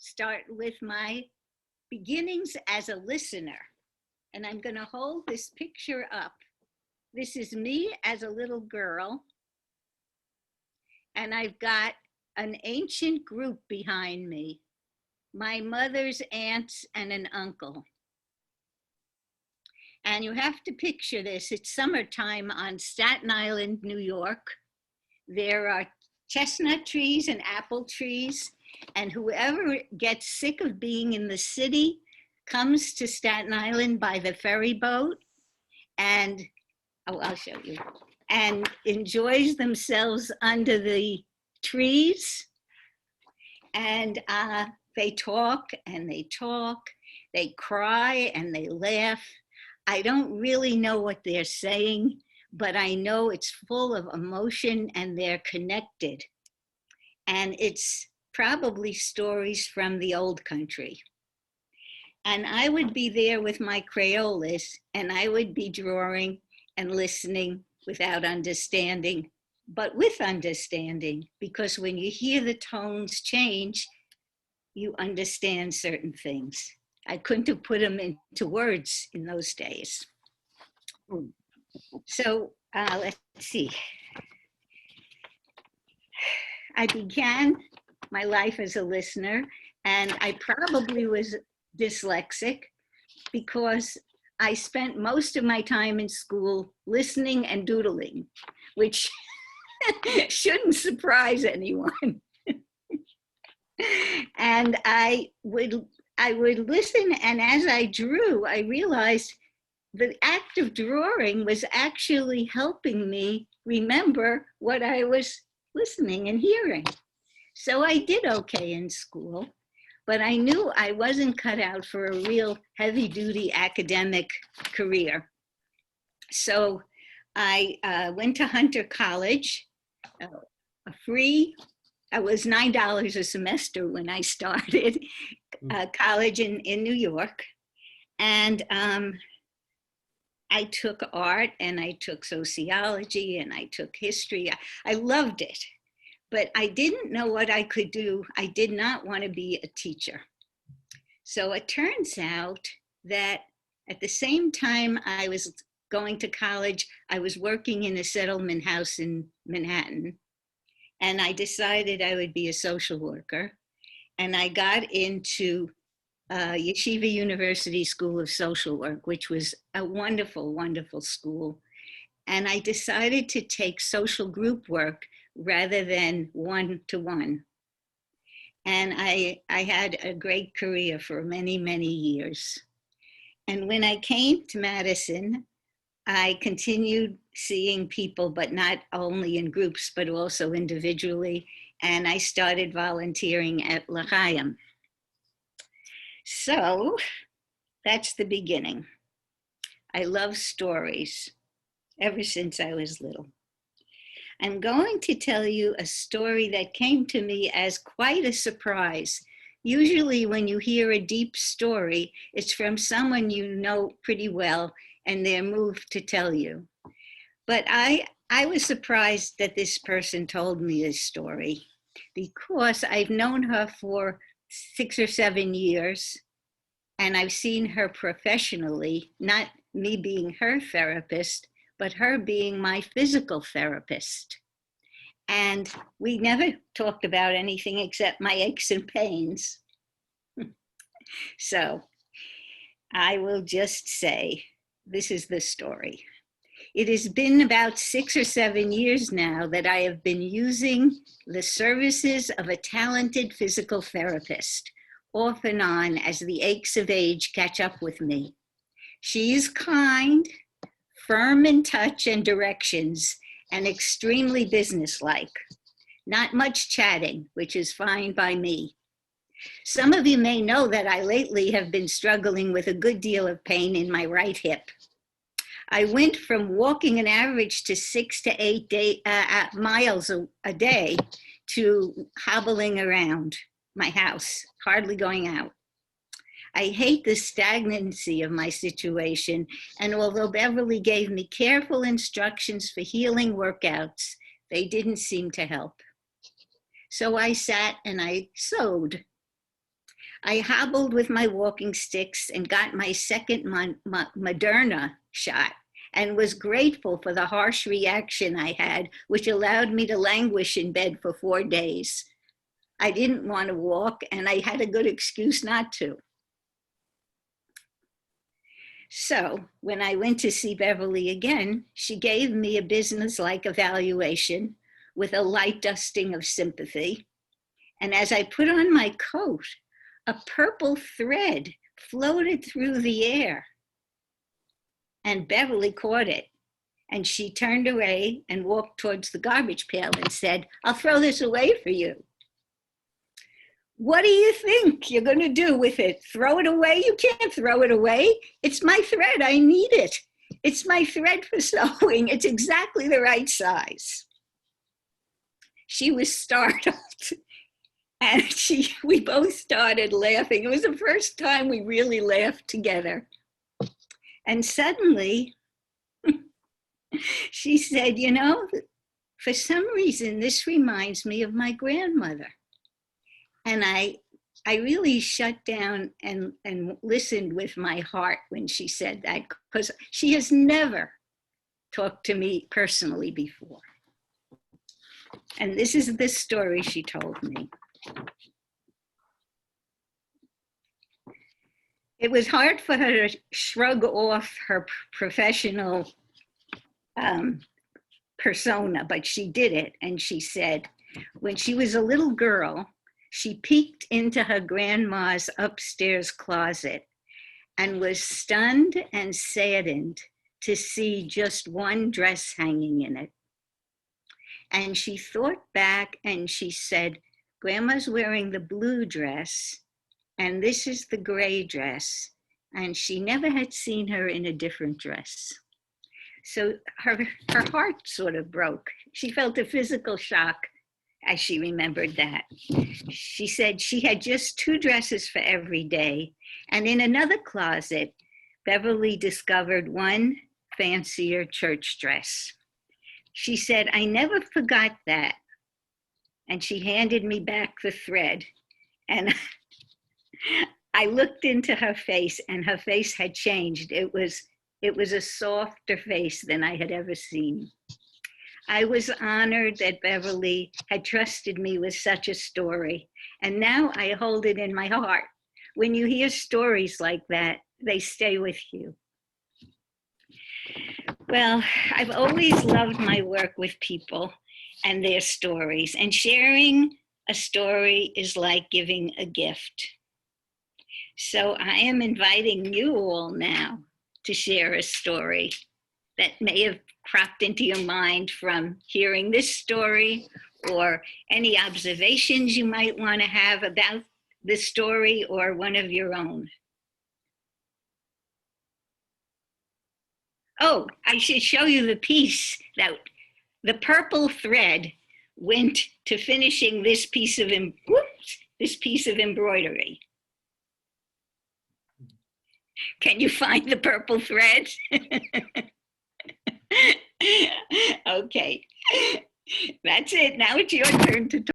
start with my beginnings as a listener. And I'm going to hold this picture up. This is me as a little girl. And I've got an ancient group behind me, my mother's aunts and an uncle. And you have to picture this. It's summertime on Staten Island, New York. There are chestnut trees and apple trees. And whoever gets sick of being in the city comes to Staten Island by the ferry boat and, I'll show you, and enjoys themselves under the trees. And they talk and they talk, they cry and they laugh. I don't really know what they're saying, but I know it's full of emotion and they're connected. And it's probably stories from the old country. And I would be there with my Crayolas and I would be drawing and listening without understanding, but with understanding, because when you hear the tones change, you understand certain things. I couldn't have put them into words in those days. So let's see. I began my life as a listener, and I probably was dyslexic because I spent most of my time in school listening and doodling, which shouldn't surprise anyone. And I would listen, and as I drew, I realized the act of drawing was actually helping me remember what I was listening and hearing. So I did okay in school, but I knew I wasn't cut out for a real heavy-duty academic career. So I went to Hunter College, it was $9 a semester when I started college in New York. And I took art and I took sociology and I took history. I loved it, but I didn't know what I could do. I did not want to be a teacher. So it turns out that at the same time I was going to college, I was working in a settlement house in Manhattan. And I decided I would be a social worker. And I got into Yeshiva University School of Social Work, which was a wonderful, wonderful school. And I decided to take social group work rather than one-to-one. And I had a great career for many, many years. And when I came to Madison, I continued seeing people, but not only in groups, but also individually. And I started volunteering at L'Chaim. So that's the beginning. I love stories ever since I was little. I'm going to tell you a story that came to me as quite a surprise. Usually when you hear a deep story, it's from someone you know pretty well and they're moved to tell you. But I was surprised that this person told me this story because I've known her for 6 or 7 years and I've seen her professionally, not me being her therapist, but her being my physical therapist. And we never talked about anything except my aches and pains. So I will just say, this is the story. It has been about 6 or 7 years now that I have been using the services of a talented physical therapist, off and on as the aches of age catch up with me. She is kind, firm in touch and directions, and extremely businesslike. Not much chatting, which is fine by me. Some of you may know that I lately have been struggling with a good deal of pain in my right hip. I went from walking an average to 6 to 8 miles a day to hobbling around my house, hardly going out. I hate the stagnancy of my situation, and although Beverly gave me careful instructions for healing workouts, they didn't seem to help. So I sat and I sewed. I hobbled with my walking sticks and got my second Moderna shot and was grateful for the harsh reaction I had, which allowed me to languish in bed for 4 days. I didn't want to walk, and I had a good excuse not to. So when I went to see Beverly again, she gave me a business-like evaluation with a light dusting of sympathy. And as I put on my coat, a purple thread floated through the air. And Beverly caught it. And she turned away and walked towards the garbage pail and said, "I'll throw this away for you." What do you think you're going to do with it? Throw it away? You can't throw it away. It's my thread. I need it. It's my thread for sewing. It's exactly the right size. She was startled. And we both started laughing. It was the first time we really laughed together. And suddenly, she said, "You know, for some reason, this reminds me of my grandmother." And I really shut down and listened with my heart when she said that, because she has never talked to me personally before. And this is the story she told me. It was hard for her to shrug off her professional persona, but she did it. And she said, when she was a little girl, she peeked into her grandma's upstairs closet and was stunned and saddened to see just one dress hanging in it. And she thought back and she said, "Grandma's wearing the blue dress, and this is the gray dress." And she never had seen her in a different dress. So her heart sort of broke. She felt a physical shock as she remembered that. She said she had just 2 dresses for every day. And in another closet, Beverly discovered one fancier church dress. She said, "I never forgot that." And she handed me back the thread. And I looked into her face, and her face had changed. It was a softer face than I had ever seen. I was honored that Beverly had trusted me with such a story, and now I hold it in my heart. When you hear stories like that, they stay with you. Well, I've always loved my work with people and their stories, and sharing a story is like giving a gift. So I am inviting you all now to share a story that may have cropped into your mind from hearing this story, or any observations you might want to have about this story or one of your own. Oh, I should show you the piece that the purple thread went to finishing this piece of embroidery. Can you find the purple thread? Okay, that's it. Now it's your turn to talk.